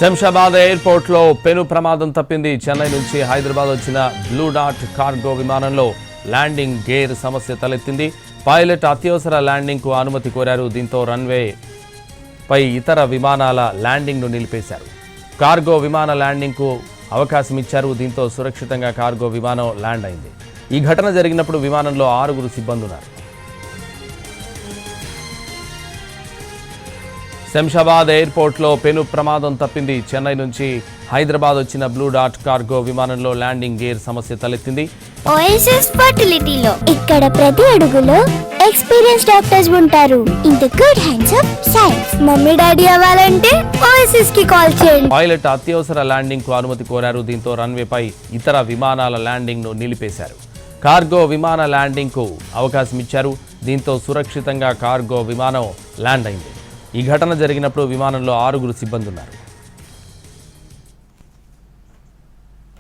శంషాబాద్ ఎయిర్పోర్ట్లో పెను ప్రమాదం తప్పింది. చెన్నై నుంచి హైదరాబాద్ వచ్చిన బ్లూ డార్ట్ కార్గో విమానంలో ల్యాండింగ్ గేర్ సమస్య తలెత్తింది. పైలట్ అత్యవసర ల్యాండింగ్కు అనుమతి కోరారు. దీంతో రన్వే పై ఇతర విమానాల ల్యాండింగ్ను నిలిపేశారు. కార్గో విమాన ల్యాండింగ్కు అవకాశం ఇచ్చారు. దీంతో సురక్షితంగా కార్గో విమానం ల్యాండ్ అయింది. ఈ ఘటన జరిగినప్పుడు విమానంలో 6 సిబ్బంది ఉన్నారు. శంషాబాద్ ఎయిర్పోర్ట్లో పెను ప్రమాదం తప్పింది. చెన్నై నుంచి హైదరాబాద్ వచ్చిన బ్లూ డార్ట్ కార్గో విమానంలో ల్యాండింగ్ గేర్ సమస్య తలెత్తింది. ఓఎస్ఎస్ ఫర్టిలిటీలో ఇక్కడ ప్రతి అడుగులో ఎక్స్పీరియన్స్ డాక్టర్స్ ఉంటారు. In the good hands of science. Mummy daddy అవ్వాలంటే ఓఎస్ఎస్ కి కాల్ చేయండి. పైలట్ అత్యవసర ల్యాండింగ్ కు అనుమతి కోరారు. దీంతో రన్వేపై ఇతర విమానాల ల్యాండింగ్ ను నిలిపేశారు. కార్గో విమాన ల్యాండింగ్ కు అవకాశం ఇచ్చారు. దీంతో సురక్షితంగా కార్గో విమానం ల్యాండ్ అయింది. ఈ ఘటన జరిగినప్పుడు విమానంలో 6 సిబ్బంది ఉన్నారు.